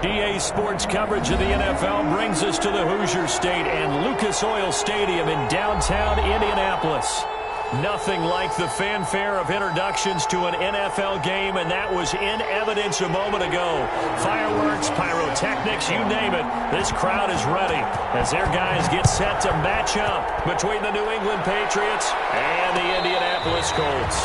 EA Sports coverage of the NFL brings us to the Hoosier State and Lucas Oil Stadium in downtown Indianapolis. Nothing like the fanfare of introductions to an NFL game, and that was in evidence a moment ago. Fireworks, pyrotechnics, you name it. This crowd is ready as their guys get set to match up between the New England Patriots and the Indianapolis Colts.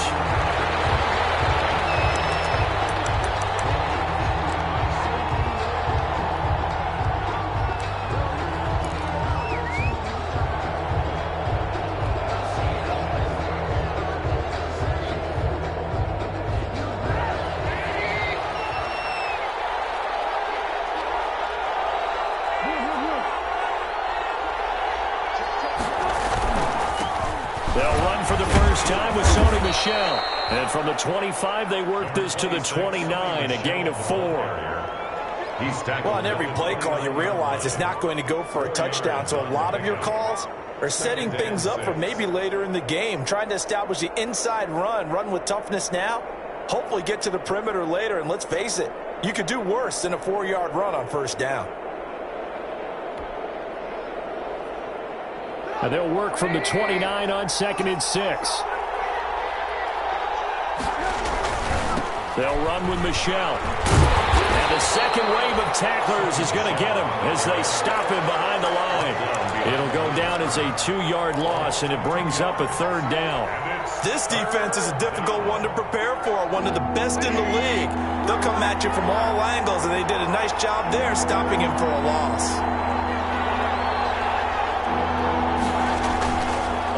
And from the 25, they work this to the 29, a gain of 4. Well, on every play call, you realize it's not going to go for a touchdown. So a lot of your calls are setting things up for maybe later in the game, trying to establish the inside run with toughness now, hopefully get to the perimeter later. And let's face it, you could do worse than a 4-yard run on first down. And they'll work from the 29 on 2nd and 6. They'll run with Michelle. And the second wave of tacklers is going to get him as they stop him behind the line. It'll go down as a 2-yard loss, and it brings up a 3rd down. This defense is a difficult one to prepare for, one of the best in the league. They'll come at you from all angles, and they did a nice job there stopping him for a loss.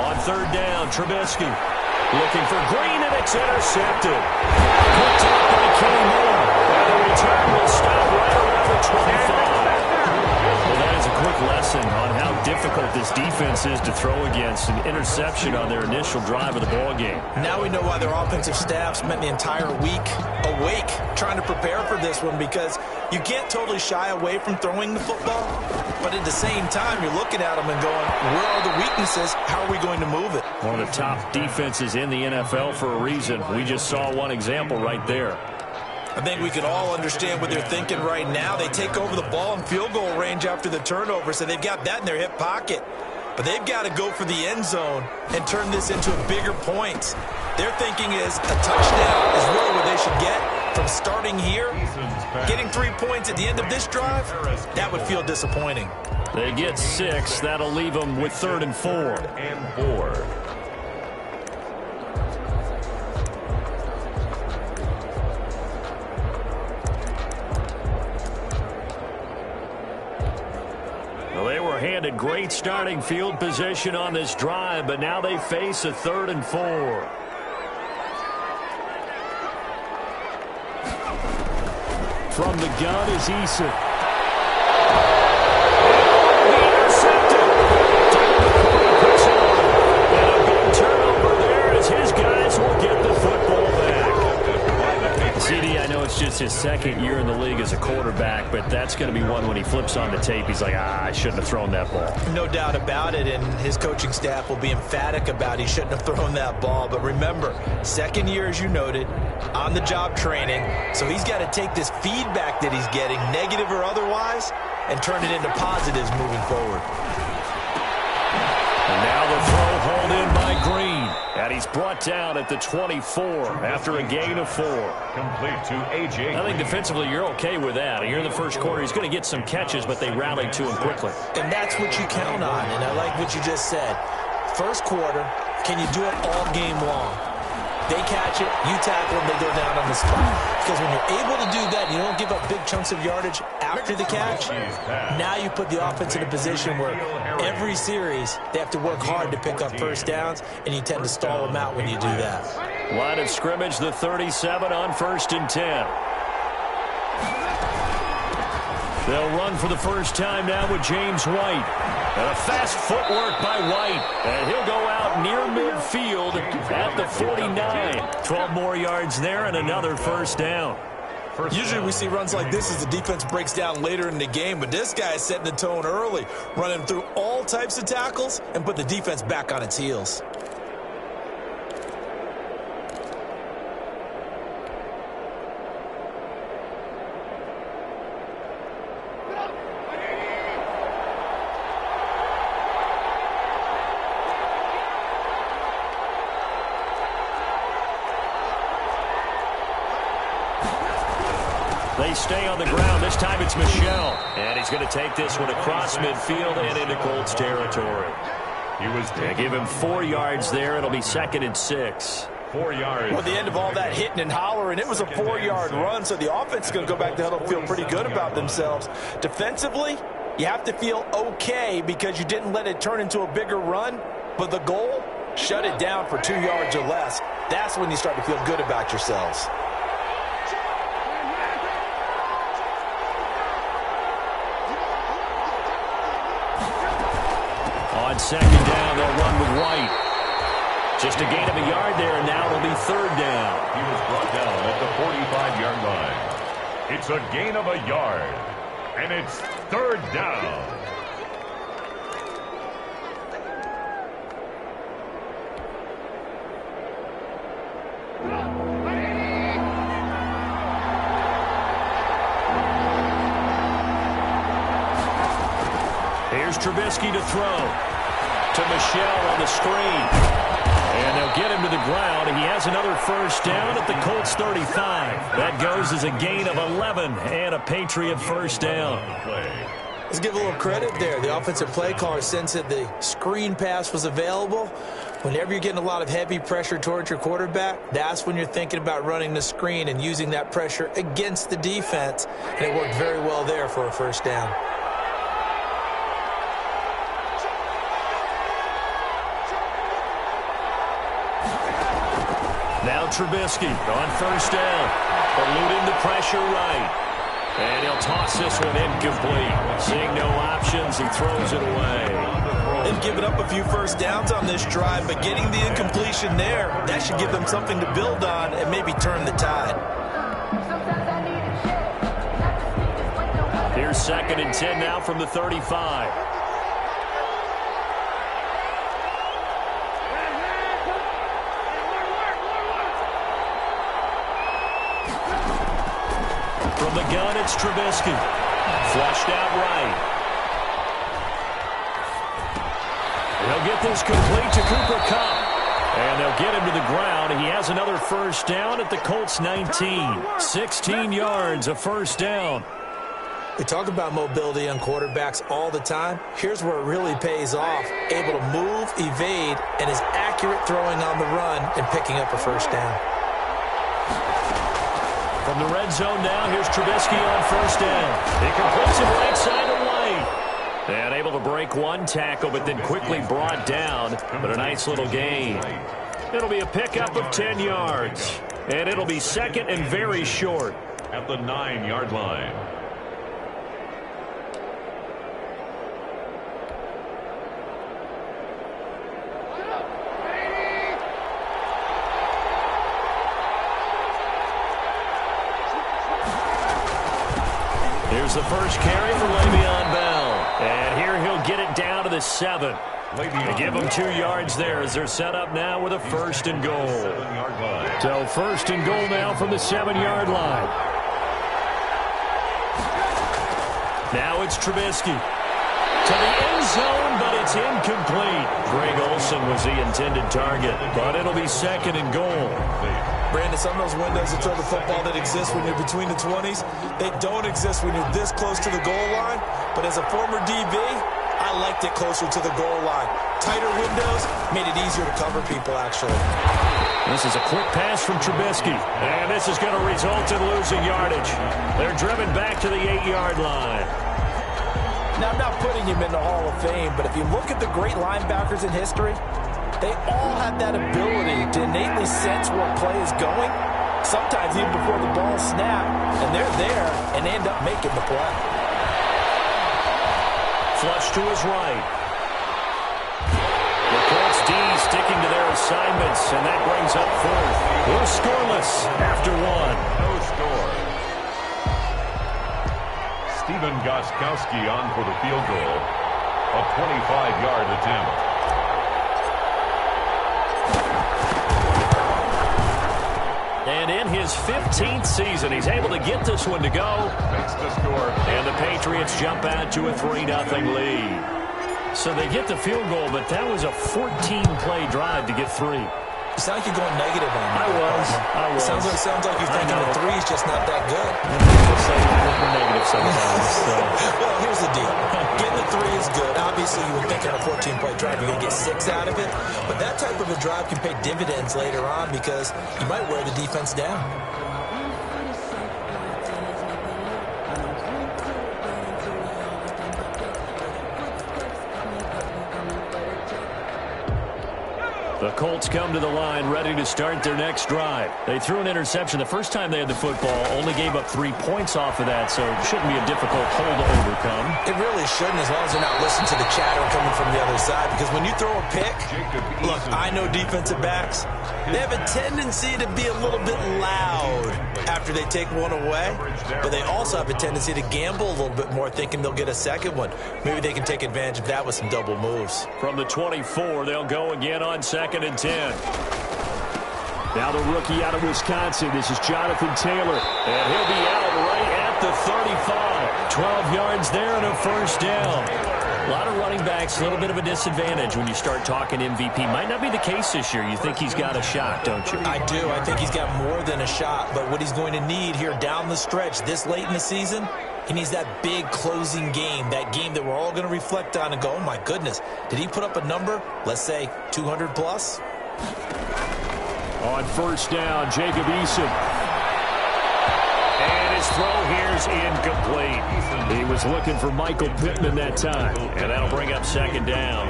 On 3rd down, Trubisky looking for Green, and it's intercepted. Picked up by Kenny Moore. And the return will stop right around the 25. Well, that is a quick lesson on how difficult this defense is to throw against. An interception on their initial drive of the ballgame. Now we know why their offensive staff spent the entire week awake trying to prepare for this one, because you can't totally shy away from throwing the football, but at the same time, you're looking at them and going, where are the weaknesses? How are we going to move it? One of the top defenses in the NFL for a reason. We just saw one example right there. I think we can all understand what they're thinking right now. They take over the ball in field goal range after the turnover, so they've got that in their hip pocket. But they've got to go for the end zone and turn this into a bigger point. Their thinking is a touchdown is really what they should get from starting here. Getting 3 points at the end of this drive, that would feel disappointing. They get 6. That'll leave them with 3rd and 4. Well, they were handed great starting field position on this drive, but now they face a 3rd and 4. From the gun is Eason. Intercepted. And a big turnover there as his guys will get the football back. CD, I know it's just his 2nd year in the league as a quarterback, but that's going to be one when he flips on the tape. He's like, I shouldn't have thrown that ball. No doubt about it, and his coaching staff will be emphatic about he shouldn't have thrown that ball. But remember, 2nd year, as you noted, on-the-job training, so he's got to take this feedback that he's getting, negative or otherwise, and turn it into positives moving forward. And now the throw hauled in by Green. And he's brought down at the 24 after a gain of 4. Complete to A.J. I think defensively you're okay with that. Here in the first quarter, he's going to get some catches, but they rallied to him quickly. And that's what you count on, and I like what you just said. First quarter, can you do it all game long? They catch it, you tackle them, they go down on the spot. Because when you're able to do that, you don't give up big chunks of yardage after the catch. Now you put the offense in a position where every series they have to work hard to pick up first downs, and you tend to stall them out when you do that. Line of scrimmage, the 37 on 1st and 10. They'll run for the first time now with James White. And a fast footwork by White. And he'll go out near midfield at the 49. 12 more yards there and another first down. Usually we see runs like this as the defense breaks down later in the game, but this guy is setting the tone early, running through all types of tackles and put the defense back on its heels. They stay on the ground. This time it's Michel. And he's going to take this one across midfield and into Colts territory. They give him 4 yards there. It'll be 2nd and 6. 4 yards. Well, at the end of all that hitting and hollering, it was a 4-yard run, so the offense is going to go back to huddle, feel pretty good about themselves. Defensively, you have to feel okay because you didn't let it turn into a bigger run, but the goal, shut it down for 2 yards or less. That's when you start to feel good about yourselves. On 2nd down, they'll run with White. Just a gain of a yard there, and now it'll be 3rd down. He was brought down at the 45-yard line. It's a gain of a yard, and it's 3rd down. Here's Trubisky to throw to Michel on the screen. And they'll get him to the ground. He has another 1st down at the Colts 35. That goes as a gain of 11 and a Patriot 1st down. Let's give a little credit there. The offensive play caller sensed that the screen pass was available. Whenever you're getting a lot of heavy pressure towards your quarterback, that's when you're thinking about running the screen and using that pressure against the defense. And it worked very well there for a 1st down. Now Trubisky on 1st down. Eluding the pressure right. And he'll toss this one incomplete. Seeing no options, he throws it away. They've given up a few 1st downs on this drive, but getting the incompletion there, that should give them something to build on and maybe turn the tide. Here's 2nd and 10 now from the 35. From the gun, it's Trubisky. Flushed out right. They'll get this complete to Cooper Kupp. And they'll get him to the ground. He has another 1st down at the Colts 19. 16 yards, a 1st down. We talk about mobility on quarterbacks all the time. Here's where it really pays off. Able to move, evade, and is accurate throwing on the run and picking up a 1st down. From the red zone now, here's Trubisky on 1st down. He completes it right side to White. And able to break one tackle, but then quickly brought down. But a nice little gain. It'll be a pickup of 10 yards. And it'll be 2nd and very short. At the 9-yard line. Here's the first carry for Le'Veon Bell. And here he'll get it down to the 7. They give him 2 yards there as they're set up now with a 1st and goal. So 1st and goal now from the 7-yard line. Now it's Trubisky. To the end zone, but it's incomplete. Greg Olsen was the intended target, but it'll be 2nd and goal. Brandon, some of those windows to throw the football that exist when you're between the 20s, they don't exist when you're this close to the goal line. But as a former DB, I liked it closer to the goal line. Tighter windows made it easier to cover people, actually. This is a quick pass from Trubisky. And this is going to result in losing yardage. They're driven back to the 8-yard line. Now, I'm not putting him in the Hall of Fame, but if you look at the great linebackers in history, they all have that ability to innately sense where play is going, sometimes even before the ball snaps, and they're there and end up making the play. Flush to his right. The Colts D sticking to their assignments, and that brings up 4th. We're scoreless after 1. No score. Stephen Gostkowski on for the field goal. A 25-yard attempt. And in his 15th season, he's able to get this one to go. Makes the score. And the Patriots jump out to a 3-0 lead. So they get the field goal, but that was a 14-play drive to get 3. You sound like you're going negative on me. I was. Sounds like you're thinking the three's just not that good. People say negative sometimes. So. Well, here's the deal. Getting the three is good. Obviously, you would think on a 14-play drive you're going to get 6 out of it. But that type of a drive can pay dividends later on because you might wear the defense down. The Colts come to the line ready to start their next drive. They threw an interception the first time they had the football, only gave up 3 points off of that, so it shouldn't be a difficult hole to overcome. It really shouldn't, as long as they're not listening to the chatter coming from the other side, because when you throw a pick, look, I know defensive backs, they have a tendency to be a little bit loud after they take one away, but they also have a tendency to gamble a little bit more, thinking they'll get a second one. Maybe they can take advantage of that with some double moves. From the 24, they'll go again on 2nd and 10. Now the rookie out of Wisconsin. This is Jonathan Taylor. And he'll be out right at the 35. 12 yards there and a first down. A lot of running backs, a little bit of a disadvantage when you start talking MVP. Might not be the case this year. You think he's got a shot, don't you? I do. I think he's got more than a shot. But what he's going to need here down the stretch this late in the season, he needs that big closing game, that game that we're all going to reflect on and go, oh, my goodness, did he put up a number, let's say 200 plus? On first down, Jacob Eason. And his throw here's incomplete. He was looking for Michael Pittman that time, and that'll bring up 2nd down.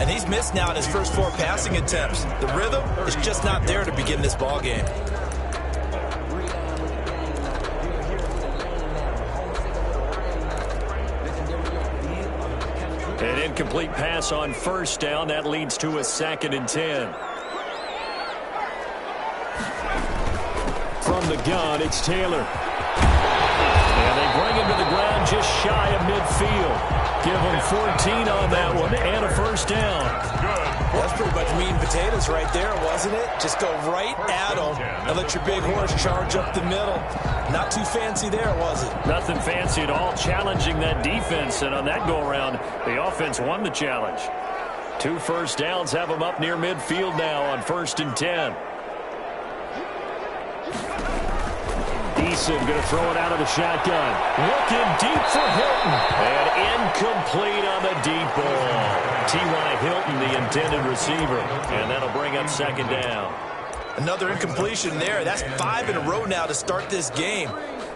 And he's missed now in his first 4 passing attempts. The rhythm is just not there to begin this ball game. An incomplete pass on first down. That leads to a 2nd and 10. From the gun, it's Taylor. And they bring him to the ground just shy of midfield. Give him 14 on that one and a first down. That's pretty much meat and potatoes right there, wasn't it? Just go right at him and let your big horse charge up the middle. Not too fancy there, was it? Nothing fancy at all, challenging that defense. And on that go-around, the offense won the challenge. 2 first downs have them up near midfield now on 1st and 10. Eason going to throw it out of the shotgun. Looking deep for Hilton. And incomplete on the deep ball. T.Y. Hilton, the intended receiver. And that'll bring up 2nd down. Another incompletion there. That's 5 in a row now to start this game.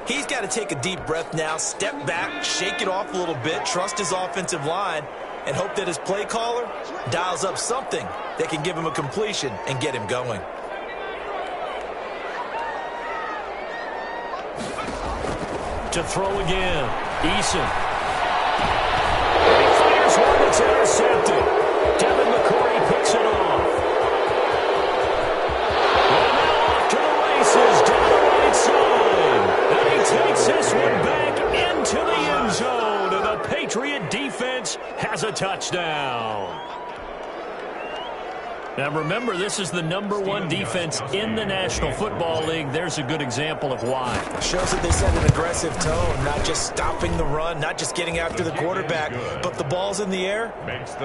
He's got to take a deep breath now, step back, shake it off a little bit, trust his offensive line, and hope that his play caller dials up something that can give him a completion and get him going. To throw again, Eason. He fires one that's intercepted. Devin McCourty picks it off. And now off to the races down the right side. And he takes this one back into the end zone. And the Patriot defense has a touchdown. Now remember, this is the #1 defense in the National Football League. There's a good example of why. Shows that they set an aggressive tone, not just stopping the run, not just getting after the quarterback, but the ball's in the air.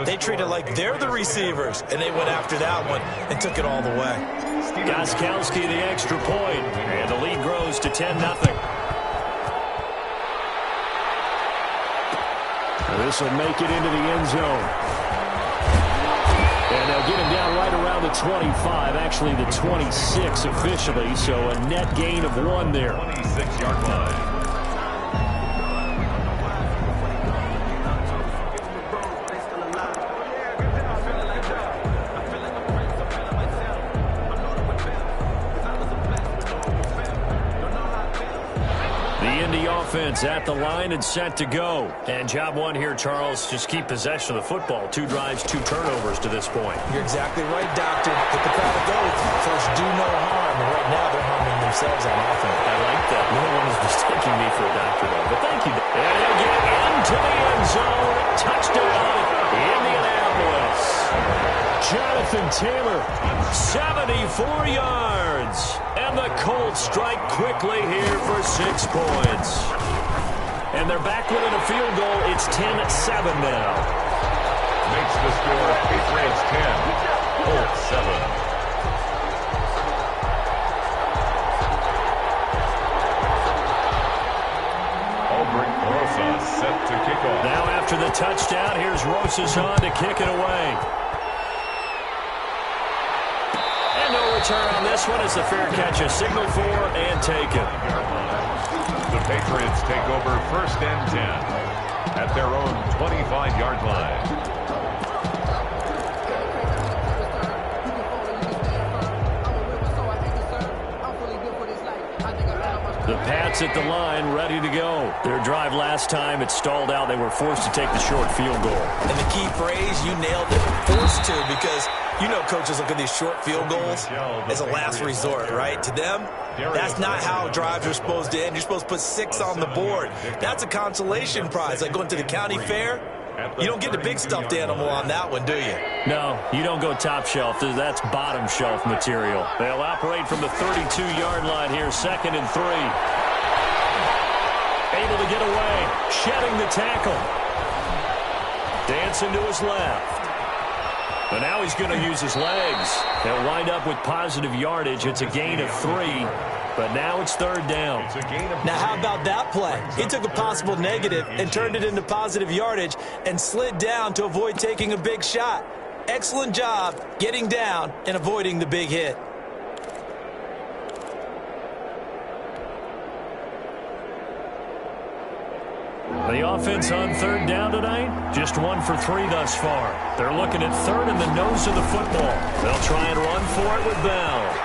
They treat it like they're the receivers, and they went after that one and took it all the way. Gostkowski the extra point, and the lead grows to 10-0. This will make it into the end zone. And they'll get him down right around the 25, actually the 26 officially, so a net gain of 1 there. 26-yard line. Offense at the line and set to go. And job 1 here, Charles, just keep possession of the football. 2 drives, 2 turnovers to this point. You're exactly right, Doctor. Get the crowd to go. First, do no harm. And right now, they're harming themselves on offense. I like that. No one is mistaking me for a doctor, though. But thank you. And he'll get into the end zone. Touchdown, Indianapolis. Jonathan Taylor, 74 yards. And the Colts strike quickly here for 6 points. And they're back within a field goal. It's 10-7 now. Makes the score Patriots 10, Colts 7. touchdown. Here's Rosas on to kick it away. And no return on this one as the fair catch is signaled for and taken. The Patriots take over 1st and 10 at their own 25-yard line. The Pats at the line, ready to go. Their drive last time, it stalled out. They were forced to take the short field goal. And the key phrase, you nailed it, forced to, because you know coaches look at these short field goals as a last resort, right? To them, that's not how drives are supposed to end. You're supposed to put 6 on the board. That's a consolation prize, like going to the county fair. You don't get the big stuffed animal on that one, do you? No, you don't go top shelf. That's bottom shelf material. They'll operate from the 32-yard line here, 2nd and 3. Able to get away, shedding the tackle. Dancing to his left. But now he's going to use his legs. They'll wind up with positive yardage. It's a gain of 3. But now it's 3rd down. Now, how about that play? He took a possible negative and turned it into positive yardage and slid down to avoid taking a big shot. Excellent job getting down and avoiding the big hit. The offense on 3rd down tonight, just 1 for 3 thus far. They're looking at 3rd in the nose of the football. They'll try and run for it with Bell.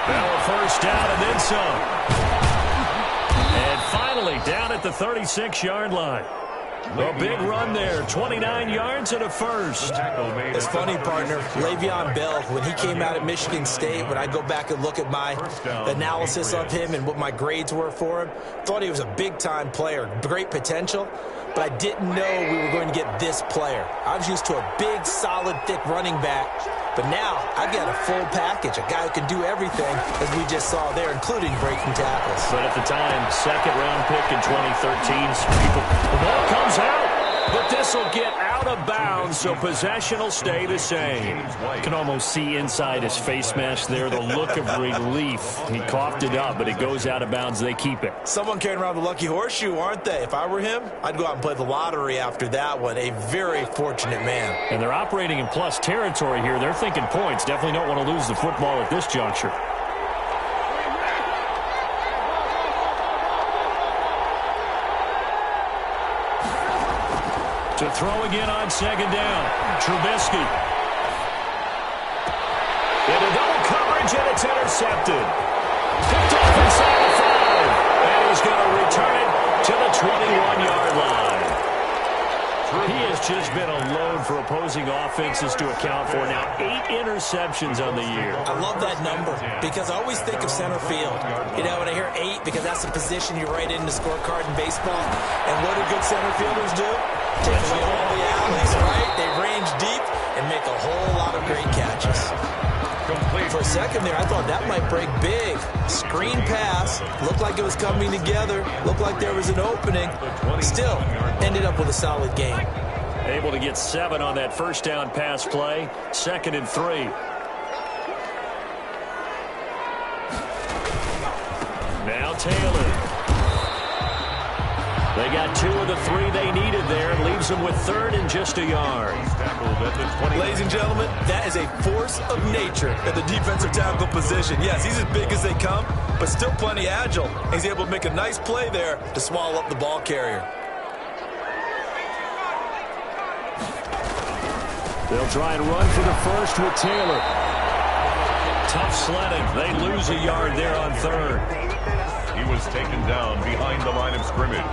Bell a 1st down and then some. And finally down at the 36-yard line. A big run there, 29 yards and a 1st. It's funny, partner. Le'Veon Bell, when he came out of Michigan State, when I go back and look at my analysis of him and what my grades were for him, thought he was a big-time player, great potential, but I didn't know we were going to get this player. I was used to a big, solid, thick running back, but now I've got a full package, a guy who can do everything, as we just saw there, including breaking tackles. But at the time, 2nd-round pick in 2013, the ball comes out, but this will get out of bounds, so possession will stay the same. You can almost see inside his face mask there the look of relief. He coughed it up, but it goes out of bounds. They keep it. Someone carrying around the lucky horseshoe, aren't they? If I were him, I'd go out and play the lottery after that one. A very fortunate man. And they're operating in plus territory here. They're thinking points. Definitely don't want to lose the football at this juncture. To throw again on 2nd down. Trubisky. Into double coverage, and it's intercepted. Picked off inside the 5. And he's going to return it to the 21-yard line. He has just been a load for opposing offenses to account for. Now 8 interceptions on the year. I love that number because I always think of center field. You know, when I hear 8, because that's the position you write in the scorecard in baseball. And what do good center fielders do? Take away all the alleys, right? They range deep and make a whole lot of great catches. For a second there, I thought that might break big. Screen pass. Looked like it was coming together. Looked like there was an opening. Still, ended up with a solid game. Able to get 7 on that 1st down pass play. 2nd and 3. Now Taylor. They got 2 of the 3 they needed there. Leaves them with 3rd and just a yard. Ladies and gentlemen, that is a force of nature at the defensive tackle position. Yes, he's as big as they come, but still plenty agile. He's able to make a nice play there to swallow up the ball carrier. They'll try and run for the 1st with Taylor. Tough sledding. They lose a yard there on 3rd. He was taken down behind the line of scrimmage.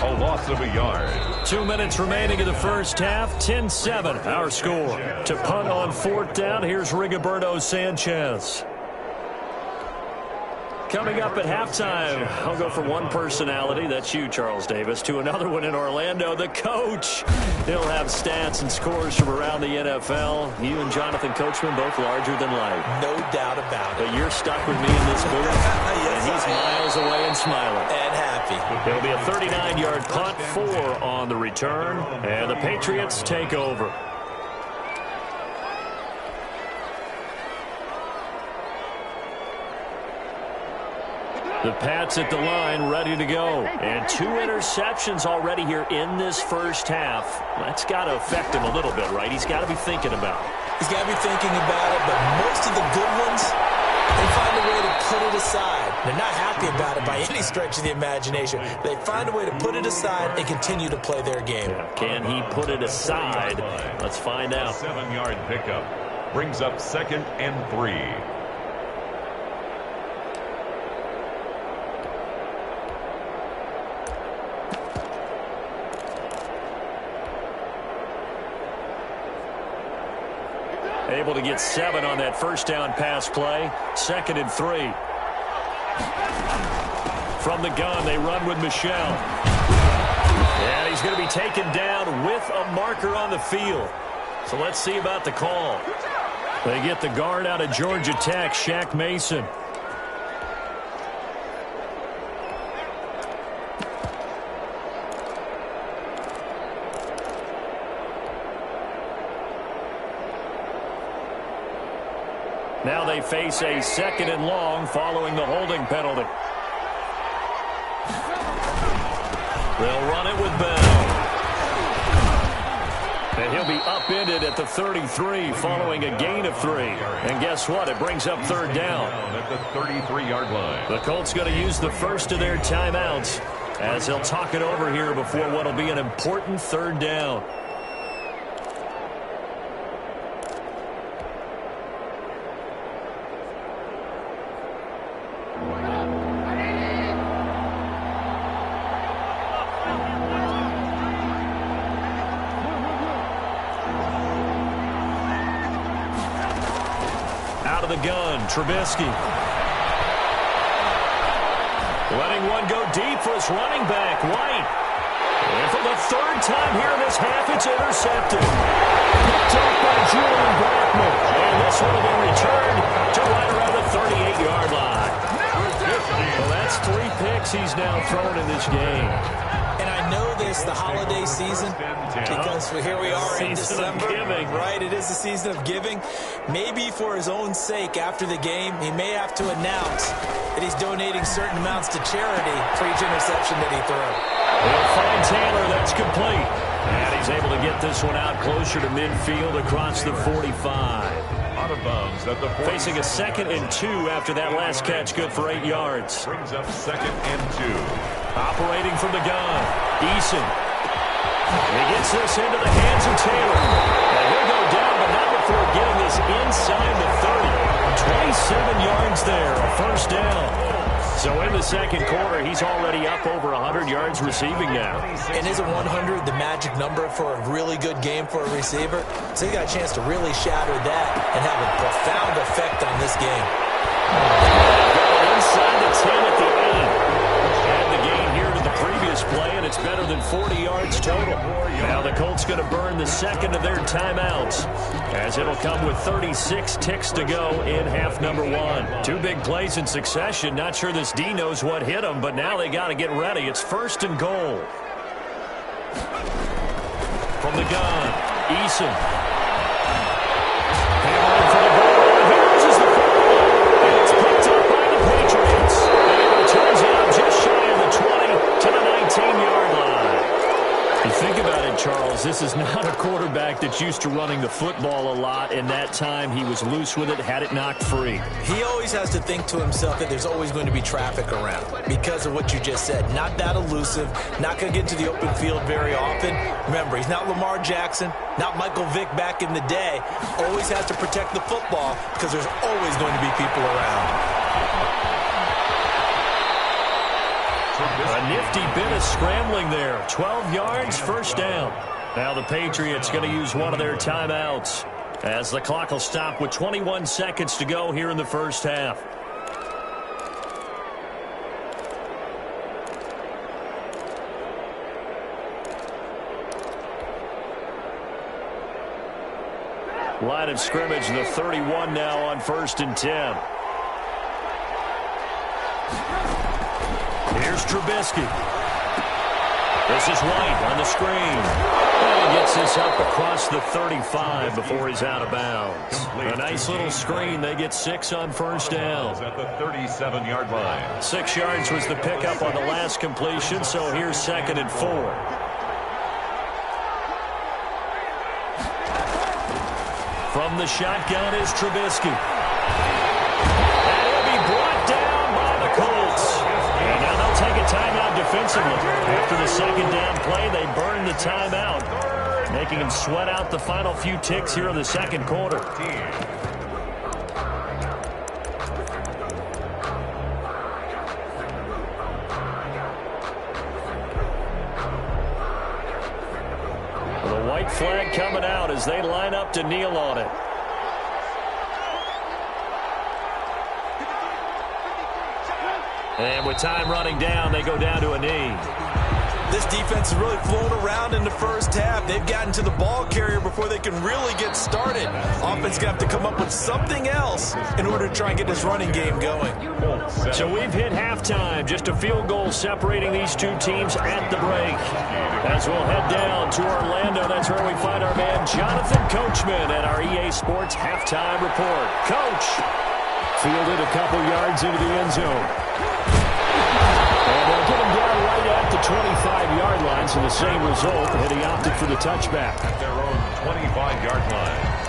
A loss of a yard. 2 minutes remaining in the 1st half. 10-7, our score. To punt on 4th down, here's Rigoberto Sanchez. Coming up at halftime, I'll go from one personality, that's you, Charles Davis, to another one in Orlando, the coach. He'll have stats and scores from around the NFL. You and Jonathan Coachman, both larger than life. No doubt about it. But you're stuck with me in this booth, Yes, and he's miles away and smiling. And happy. It'll be a 39-yard punt, 4 on the return, and the Patriots take over. The Pats at the line, ready to go. And 2 interceptions already here in this first half. That's got to affect him a little bit, right? He's got to be thinking about it. He's got to be thinking about it, but most of the good ones, they find a way to put it aside. They're not happy about it by any stretch of the imagination. They find a way to put it aside and continue to play their game. Can he put it aside? Let's find out. 7-yard pickup brings up 2nd and 3. Able to get 7 on that first down pass play. 2nd and 3. From the gun, they run with Michel. And he's going to be taken down with a marker on the field. So let's see about the call. They get the guard out of Georgia Tech, Shaq Mason. Now they face a 2nd and long following the holding penalty. They'll run it with Bell. And he'll be upended at the 33 following a gain of 3. And guess what? It brings up 3rd down. At the 33-yard line. The Colts going to use the first of their timeouts as they'll talk it over here before what will be an important 3rd down. The gun, Trubisky. Letting one go deep for his running back, White. And for the 3rd time here in this half, it's intercepted. Picked up by Julian Blackmon. And this one will be returned to right around the 38-yard line. Well, that's 3 picks he's now thrown in this game. And I know this, the holiday season, because here we are in December, right? It is the season of giving. Maybe for his own sake, after the game, he may have to announce that he's donating certain amounts to charity for each interception that he throws. They'll find Taylor. That's complete. And he's able to get this one out closer to midfield across the 45. Out of bounds at the 40. Facing a 2nd and 2 after that last catch, good for 8 yards. Brings up 2nd and 2. Operating from the gun, Eason. He gets this into the hands of Taylor. And he'll go down, but not before getting this inside the 30. 27 yards there, a 1st down. So in the 2nd quarter, he's already up over 100 yards receiving now. And isn't 100 the magic number for a really good game for a receiver? So he got a chance to really shatter that and have a profound effect on this game. Inside the 10 at the 8. And the gain here to the previous play, and it's better than 40 yards total. Now the Colts going to burn the 2nd of their timeouts, as it'll come with 36 ticks to go in half number 1. 2 big plays in succession. Not sure this D knows what hit him, but now they got to get ready. It's 1st and goal. From the gun, Eason. Hammering for the goal. Here's is the ball, and it's picked up by the Patriots. And it returns it up just shy of the 20 to the 19-yard line. You think about it, Charles, this is not a quarterback that's used to running the football a lot, and that time he was loose with it, had it knocked free. He always has to think to himself that there's always going to be traffic around because of what you just said. Not that elusive, not going to get into the open field very often. Remember, he's not Lamar Jackson, not Michael Vick back in the day. Always has to protect the football because there's always going to be people around. A nifty bit of scrambling there. 12 yards, 1st down. Now the Patriots going to use one of their timeouts as the clock will stop with 21 seconds to go here in the first half. Line of scrimmage, the 31 now on 1st and 10. Here's Trubisky. This is White on the screen. And he gets this up across the 35 before he's out of bounds. A nice little screen. They get 6 on first down. At the 37-yard line. 6 yards was the pickup on the last completion, so here's 2nd and 4. From the shotgun is Trubisky. And he'll be brought down by the Colts. And now they'll take a timeout defensively. After the 2nd down play, they burn the timeout, making him sweat out the final few ticks here in the 2nd quarter. The white flag coming out as they line up to kneel on it. And with time running down, they go down to a knee. This defense is really flown around in the first half. They've gotten to the ball carrier before they can really get started. Offense going to have to come up with something else in order to try and get this running game going. So we've hit halftime. Just a field goal separating these two teams at the break. As we'll head down to Orlando, that's where we find our man Jonathan Coachman at our EA Sports Halftime Report. Coach, fielded a couple yards into the end zone. And they'll get him down right at the 25-yard line, so the same result, and he opted for the touchback. At their own 25-yard line.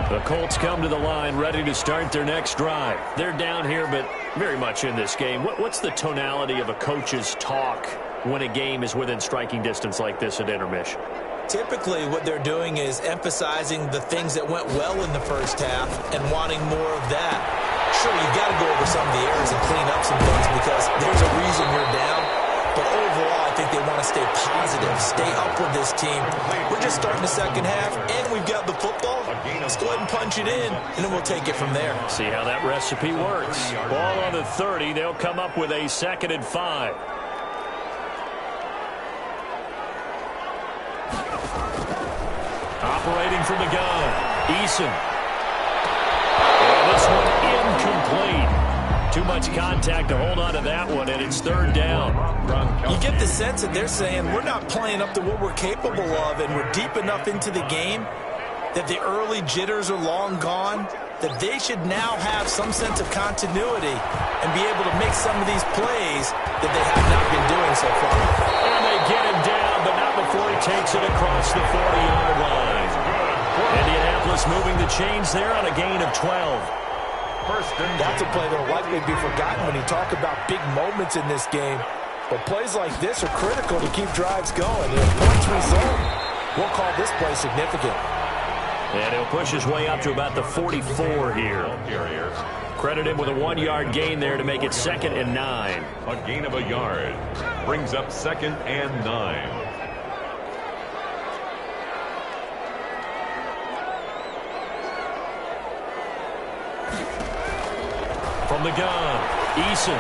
The Colts come to the line ready to start their next drive. They're down here, but very much in this game. What's the tonality of a coach's talk when a game is within striking distance like this at intermission? Typically, what they're doing is emphasizing the things that went well in the first half and wanting more of that. Sure, you've got to go over some of the errors and clean up some things because there's a reason you're down. But overall, I think they want to stay positive, stay up with this team. We're just starting the second half, and we've got the football. Let's go ahead and punch it in, and then we'll take it from there. See how that recipe works. Ball on the 30. They'll come up with a 2nd and 5. Operating from the gun, Eason. And this one incomplete. Too much contact to hold on to that one, and it's 3rd down. You get the sense that they're saying we're not playing up to what we're capable of, and we're deep enough into the game that the early jitters are long gone, that they should now have some sense of continuity and be able to make some of these plays that they have not been doing so far. And they get him down, but not before he takes it across the 40-yard line. Indianapolis moving the chains there on a gain of 12. That's a play that will likely be forgotten when you talk about big moments in this game. But plays like this are critical to keep drives going. If points result, we'll call this play significant. And he'll push his way up to about the 44 here. Credit him with a 1-yard gain there to make it 2nd and 9. A gain of a yard brings up 2nd and 9. From the gun, Eason.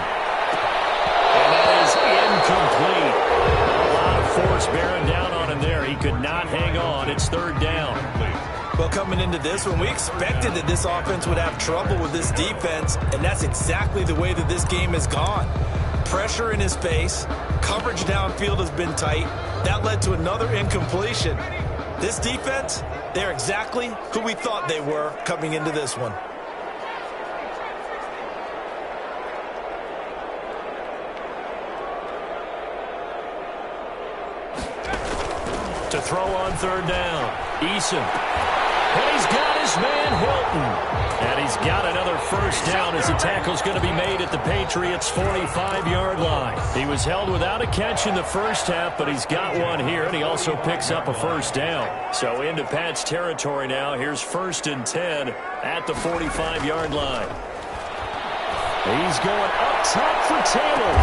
And that is incomplete. A lot of force bearing down on him there. He could not hang on. It's 3rd down. Well, coming into this one, we expected that this offense would have trouble with this defense, and that's exactly the way that this game has gone. Pressure in his face, coverage downfield has been tight. That led to another incompletion. This defense, they're exactly who we thought they were coming into this one. To throw on 3rd down, Eason. And he's got his man Hilton. And he's got another first down as the tackle's going to be made at the Patriots' 45-yard line. He was held without a catch in the first half, but he's got one here, and he also picks up a first down. So into Pat's territory now. Here's 1st and 10 at the 45-yard line. He's going up top for Taylor.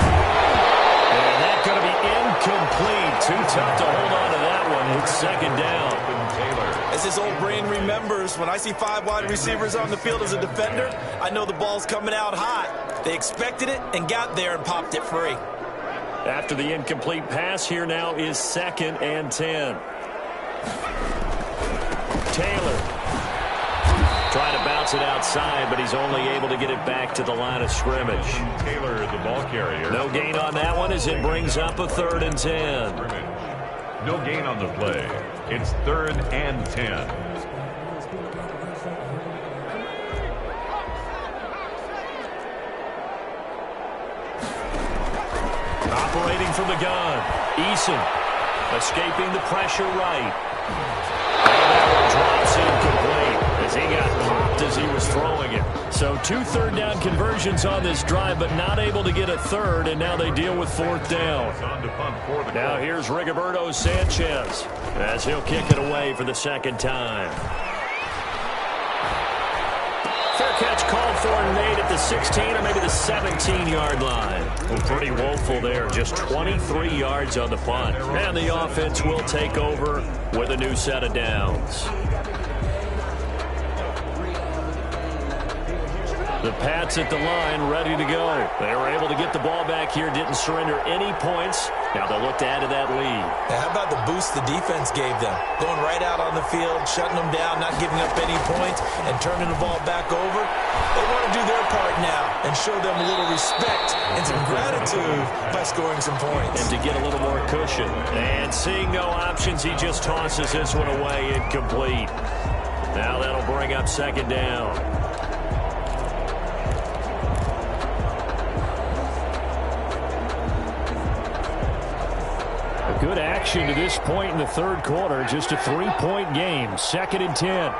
And that's going to be incomplete. Too tough to hold on to that one. It's 2nd down. As his old brain remembers, when I see 5 wide receivers on the field as a defender, I know the ball's coming out hot. They expected it and got there and popped it free. After the incomplete pass, here now is 2nd and 10. Taylor trying to bounce gets it outside, but he's only able to get it back to the line of scrimmage. Taylor, the ball carrier. No gain on that one as it brings up a 3rd and 10. No gain on the play. It's 3rd and 10. Operating from the gun. Eason escaping the pressure right. And that one drops incomplete as he got popped as he was throwing it. So 2 third-down conversions on this drive, but not able to get a third, and now they deal with 4th down. Now here's Rigoberto Sanchez as he'll kick it away for the 2nd time. Fair catch called for and made at the 16 or maybe the 17-yard line. Well, pretty woeful there. Just 23 yards on the punt. And the offense will take over with a new set of downs. The Pats at the line, ready to go. They were able to get the ball back here, didn't surrender any points. Now they'll look to add to that lead. Now, how about the boost the defense gave them? Going right out on the field, shutting them down, not giving up any points, and turning the ball back over. They want to do their part now and show them a little respect and some gratitude by scoring some points. And to get a little more cushion. And seeing no options, he just tosses this one away, incomplete. Now that'll bring up 2nd down. Good action to this point in the 3rd quarter. Just a 3-point game. 2nd and 10.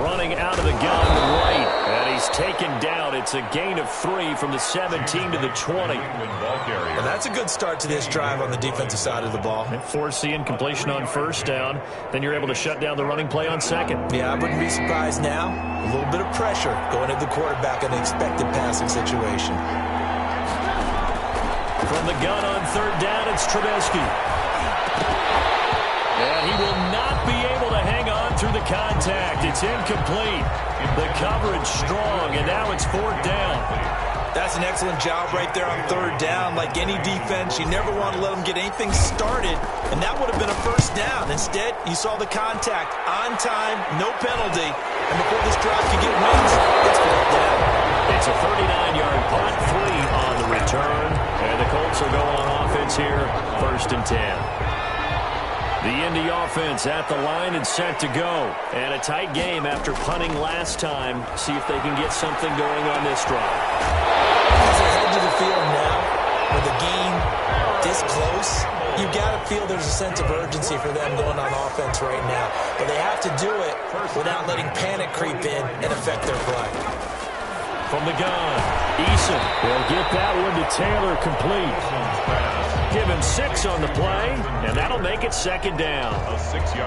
Running out of the gun right. And he's taken down. It's a gain of 3 from the 17 to the 20. And that's a good start to this drive on the defensive side of the ball. And force the incompletion on 1st down. Then you're able to shut down the running play on 2nd. Yeah, I wouldn't be surprised now. A little bit of pressure going at the quarterback in the expected passing situation. From the gun on 3rd down, it's Trubisky. And he will not be able to hang on through the contact. It's incomplete. The coverage strong, and now it's 4th down. That's an excellent job right there on 3rd down. Like any defense, you never want to let them get anything started, and that would have been a 1st down. Instead, you saw the contact on time, no penalty, and before this drive could get wins, it's 4th down. It's a 39-yard punt, 3 on the return, and the Colts will go on offense here, 1st and 10. The Indy offense at the line and set to go. And a tight game after punting last time. See if they can get something going on this drive. As they head to the field now, with the game this close, you've got to feel there's a sense of urgency for them going on offense right now. But they have to do it without letting panic creep in and affect their play. From the gun, Eason will get that one to Taylor complete. Give him 6 on the play, and that'll make it 2nd down.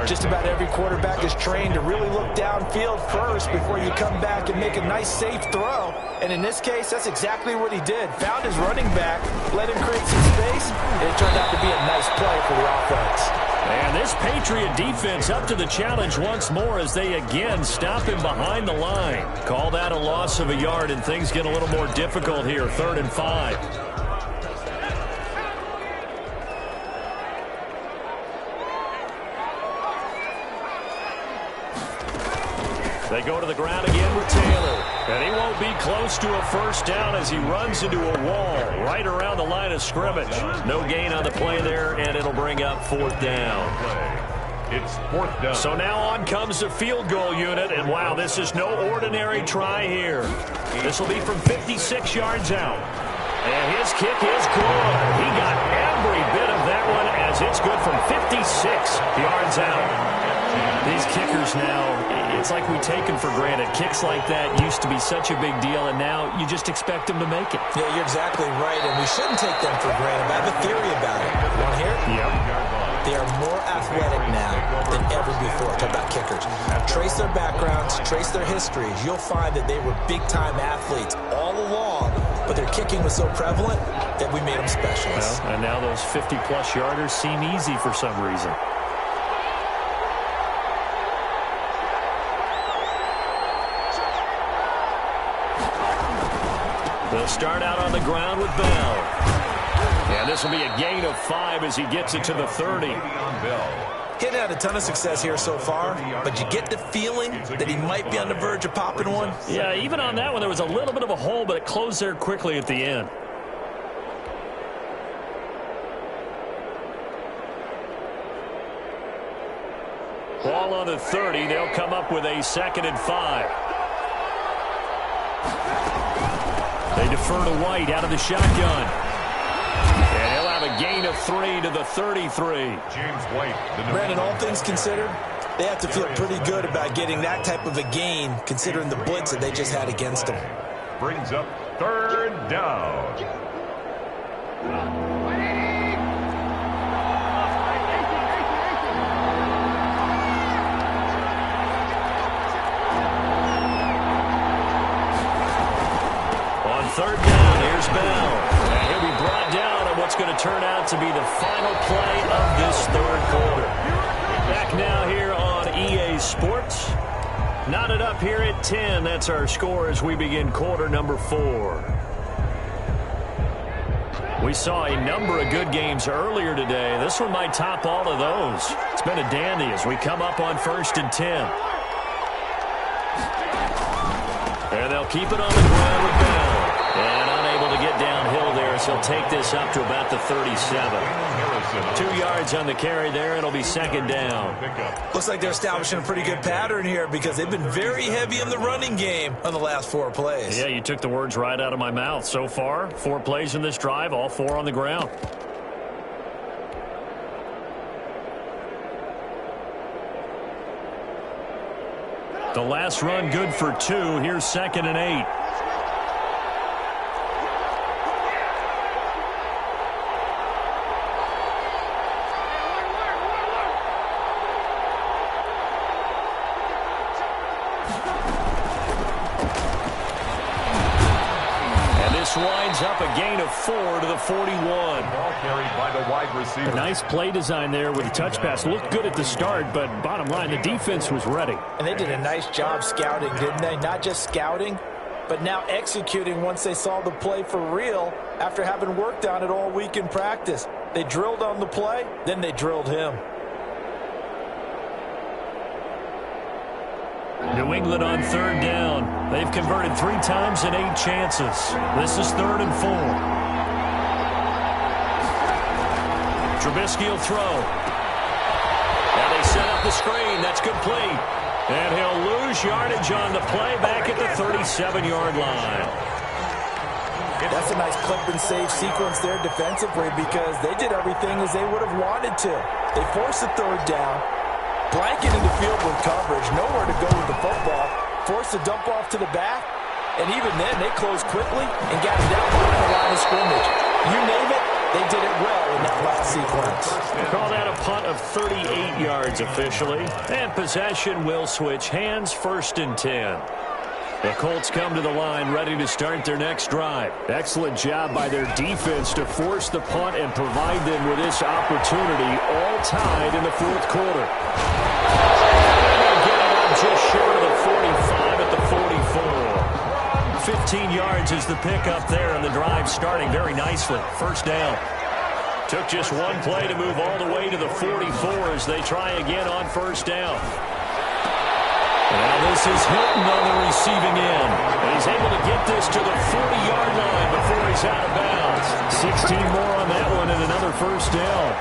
Just about every quarterback is trained to really look downfield first before you come back and make a nice, safe throw. And in this case, that's exactly what he did. Found his running back, let him create some space, and it turned out to be a nice play for the offense. And this Patriot defense up to the challenge once more as they again stop him behind the line. Call that a loss of a yard, and things get a little more difficult here, 3rd and 5. They go to the ground again with Taylor. And he won't be close to a 1st down as he runs into a wall right around the line of scrimmage. No gain on the play there, and it'll bring up 4th down. It's 4th down. So now on comes the field goal unit, and wow, this is no ordinary try here. This will be from 56 yards out. And his kick is good. He got every bit of that one as it's good from 56 yards out. These kickers now, it's like we take them for granted. Kicks like that used to be such a big deal, and now you just expect them to make it. Yeah, you're exactly right, and we shouldn't take them for granted. But I have a theory about it. You want to hear it? Yep. They are more athletic now than ever before. Talk about kickers. Trace their backgrounds, trace their histories. You'll find that they were big-time athletes all along, but their kicking was so prevalent that we made them specialists. Well, and now those 50-plus yarders seem easy for some reason. They'll start out on the ground with Bell. And this will be a gain of 5 as he gets it to the 30. He's had a ton of success here so far, but you get the feeling that he might be on the verge of popping one. Yeah, even on that one, there was a little bit of a hole, but it closed there quickly at the end. Ball on the 30. They'll come up with a 2nd and 5. They defer to White out of the shotgun. And he'll have a gain of 3 to the 33. James White. Brandon, all things considered, they have to feel pretty good about getting that type of a gain, considering the blitz that they just had against them. Brings up 3rd down. On 3rd down, here's Bell. And he'll be brought down on what's going to turn out to be the final play of this 3rd quarter. Back now here on EA Sports. Knotted up here at 10. That's our score as we begin quarter number 4. We saw a number of good games earlier today. This one might top all of those. It's been a dandy as we come up on 1st and 10. And they'll keep it on the ground with Bell. And unable to get downhill there, so he'll take this up to about the 37. 2 yards on the carry there. It'll be 2nd down. Looks like they're establishing a pretty good pattern here because they've been very heavy in the running game on the last 4 plays. Yeah, you took the words right out of my mouth. So far, 4 plays in this drive, all 4 on the ground. The last run good for 2. Here's 2nd and 8. Winds up a gain of 4 to the 41. Ball carried by the wide receiver. A nice play design there with a touch pass. Looked good at the start, but bottom line, the defense was ready. And they did a nice job scouting, didn't they? Not just scouting, but now executing once they saw the play for real after having worked on it all week in practice. They drilled on the play, then they drilled him. New England on 3rd down. They've converted 3 times in 8 chances. This is 3rd and 4. Trubisky will throw. Now they set up the screen. That's complete. And he'll lose yardage on the play back at the 37-yard line. That's a nice clip and save sequence there defensively because they did everything as they would have wanted to. They forced the 3rd down. Blanketing the field with coverage, nowhere to go with the football, forced to dump off to the back, and even then they closed quickly and got it down behind the line of scrimmage. You name it, they did it well in that last sequence. Call that a punt of 38 yards officially, and possession will switch hands. 1st and 10. The Colts come to the line ready to start their next drive. Excellent job by their defense to force the punt and provide them with this opportunity, all tied in the 4th quarter. They're getting up just short of the 45 at the 44. 15 yards is the pickup there, and the drive starting very nicely. 1st down. Took just 1 play to move all the way to the 44 as they try again on 1st down. Now this is Hilton on the receiving end. And he's able to get this to the 40-yard line before he's out of bounds. 16 more on that one and another 1st down.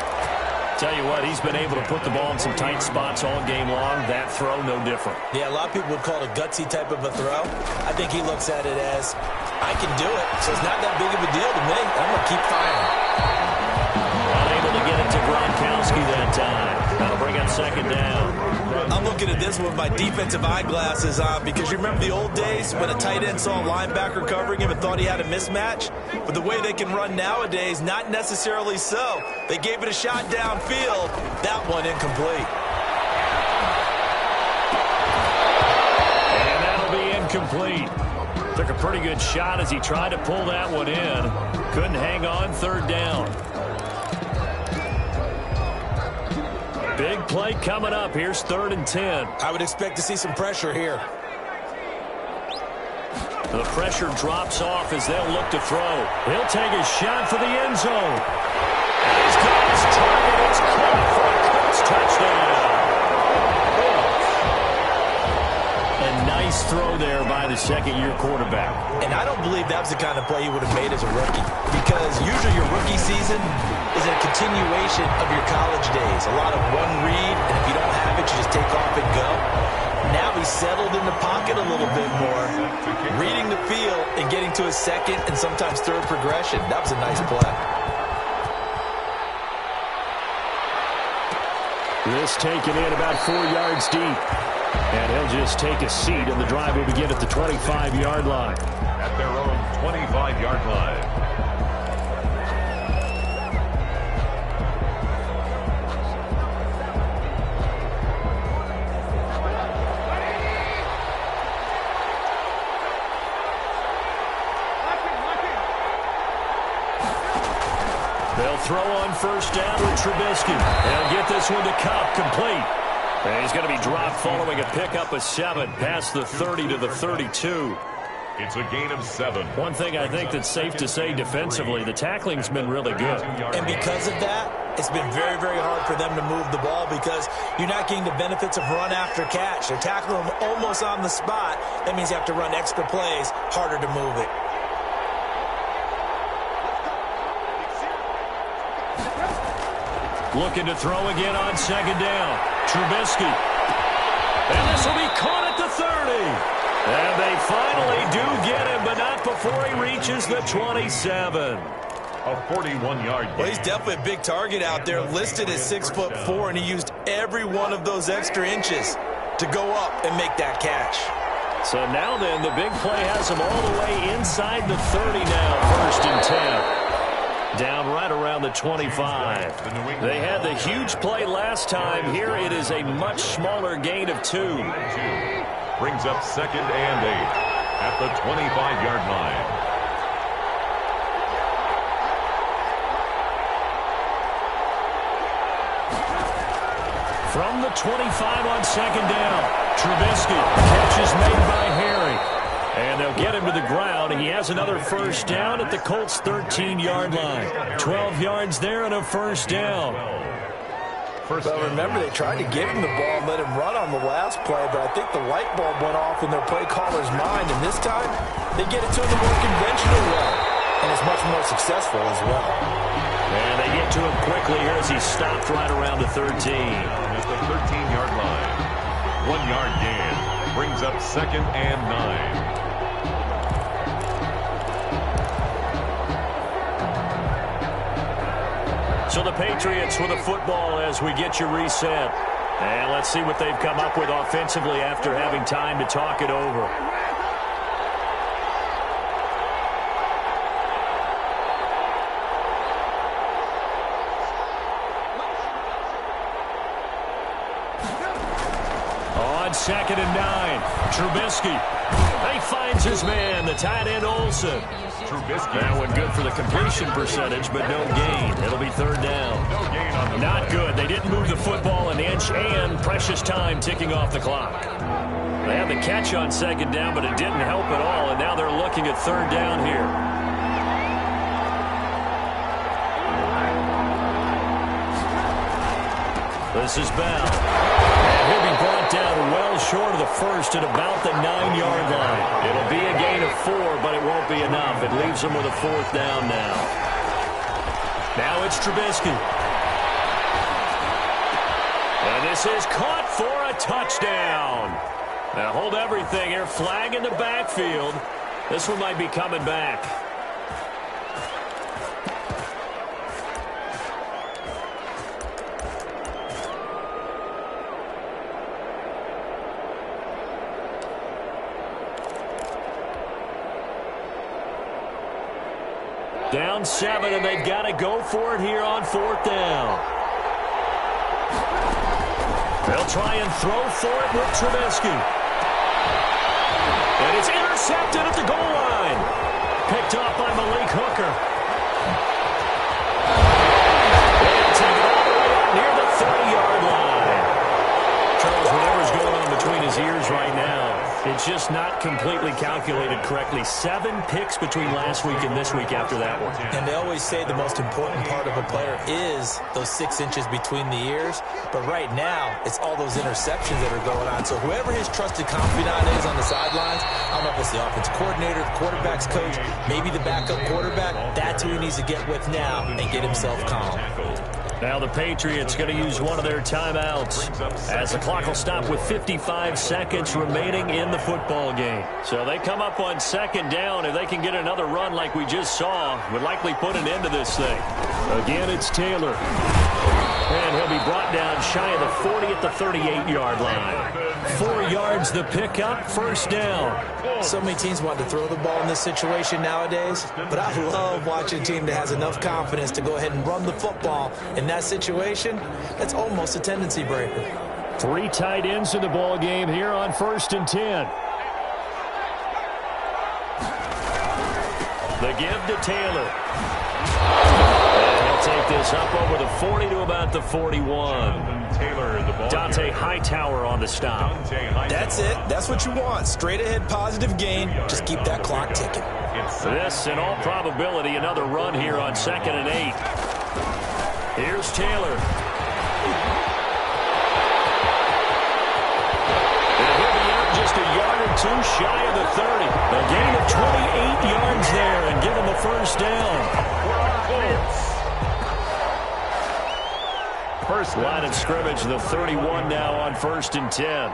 Tell you what, he's been able to put the ball in some tight spots all game long. That throw, no different. Yeah, a lot of people would call it a gutsy type of a throw. I think he looks at it as, I can do it, so it's not that big of a deal to me. I'm going to keep firing. Unable to get it to Gronkowski that time. That'll bring up 2nd down. I'm looking at this with my defensive eyeglasses on because you remember the old days when a tight end saw a linebacker covering him and thought he had a mismatch? But the way they can run nowadays, not necessarily so. They gave it a shot downfield. That one incomplete. And that'll be incomplete. Took a pretty good shot as he tried to pull that one in. Couldn't hang on. 3rd down. Big play coming up. Here's 3rd and 10. I would expect to see some pressure here. The pressure drops off as they'll look to throw. He'll take a shot for the end zone. And he's got his target. It's caught for a Colts touchdown. A nice throw there by the second-year quarterback. And I don't believe that was the kind of play he would have made as a rookie, because usually your rookie season is a continuation of your college days. A lot of one read, and if you don't have it, you just take off and go. Now he's settled in the pocket a little bit more, reading the field and getting to his second and sometimes third progression. That was a nice play. This taken in about 4 yards deep. And he'll just take a seat, and the drive will begin at the 25-yard line. At their own 25-yard line. They'll throw on first down with Trubisky. They'll get this one to Kupp, complete. And he's going to be dropped following a pickup of 7 past the 30 to the 32. It's a gain of 7. One thing I think that's safe to say defensively, the tackling's been really good. And because of that, it's been very, very hard for them to move the ball because you're not getting the benefits of run after catch. They're tackling them almost on the spot. That means you have to run extra plays, harder to move it. Looking to throw again on second down. Trubisky. And this will be caught at the 30. And they finally do get him, but not before he reaches the 27. A 41-yard gain. Well, he's definitely a big target out there, listed as 6'4", and he used every one of those extra inches to go up and make that catch. So now then, the big play has him all the way inside the 30 now, 1st and 10. Down right around the 25. They had the huge play last time. Here it is a much smaller gain of 2. Brings up 2nd and 8 at the 25-yard line. From the 25 on second down, Trubisky. Catch is made by Harry. And they'll get him to the ground. He has another first down at the Colts' 13-yard line. 12 yards there and a first down. Well, remember, they tried to give him the ball and let him run on the last play, but I think the light bulb went off in their play caller's mind, and this time they get it to him the more conventional way, and it's much more successful as well. And they get to him quickly here as he's stopped right around the 13. At the 13-yard line. 1-yard gain. Brings up 2nd and 9. So the Patriots with the football as we get you reset. And let's see what they've come up with offensively after having time to talk it over. On 2nd and 9, Trubisky. He finds his man, the tight end Olsen. Trubisky. That one good for the completion percentage, but no gain. It'll be 3rd down. No gain on the Not good. They didn't move the football an inch, and precious time ticking off the clock. They had the catch on 2nd down, but it didn't help at all, and now they're looking at 3rd down here. This is Bell. And he'll be brought down well short of the first at about the 9-yard line. It'll be a gain of 4, but it won't be enough. It leaves them with a 4th down now. Now it's Trubisky. And this is caught for a touchdown. Now hold everything here. Flag in the backfield. This one might be coming back. Down 7, and they've got to go for it here on 4th down. They'll try and throw for it with Trubisky. And it's intercepted at the goal line. Picked off by Malik Hooker. They'll take it all the way up near the 30-yard line. Charles, whatever's going on between his ears right now, It's just not completely calculated correctly. 7 picks between last week and this week after that one. And they always say the most important part of a player is those 6 inches between the ears. But right now, it's all those interceptions that are going on. So whoever his trusted confidant is on the sidelines, I don't know if it's the offensive coordinator, the quarterback's coach, maybe the backup quarterback, that's who he needs to get with now and get himself calm. Now the Patriots going to use one of their timeouts as the clock will stop with 55 seconds remaining in the football game. So they come up on 2nd down. If they can get another run like we just saw, would likely put an end to this thing. Again, it's Taylor. And he'll be brought down shy of the 40 at the 38-yard line. 4 yards the pickup, 1st down. So many teams want to throw the ball in this situation nowadays, but I love watching a team that has enough confidence to go ahead and run the football. In that situation, that's almost a tendency breaker. 3 tight ends in the ball game here on 1st and 10. The give to Taylor. And he'll take this up over the 40 to about the 41. Dante Hightower on the stop. That's it. That's what you want. Straight ahead positive gain. Just keep that clock ticking. This, in all probability, another run here on 2nd and 8. Here's Taylor. And he'll be out just a yard or 2 shy of the 30. A gain of 28 yards there and give him a 1st down. First line of scrimmage, the 31 now on 1st and 10.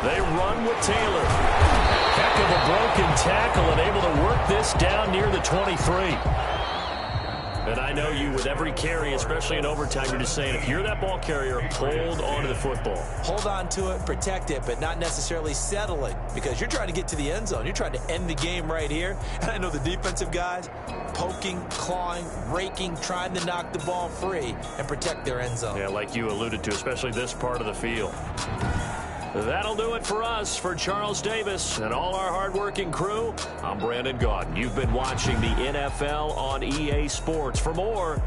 They run with Taylor. Heck of a broken tackle and able to work this down near the 23. And I know you, with every carry, especially in overtime, you're just saying, if you're that ball carrier, hold on to the football. Hold on to it, protect it, but not necessarily settle it, because you're trying to get to the end zone. You're trying to end the game right here. And I know the defensive guys poking, clawing, raking, trying to knock the ball free and protect their end zone. Yeah, like you alluded to, especially this part of the field. That'll do it for us. For Charles Davis and all our hardworking crew, I'm Brandon Gaudin. You've been watching the NFL on EA Sports. For more...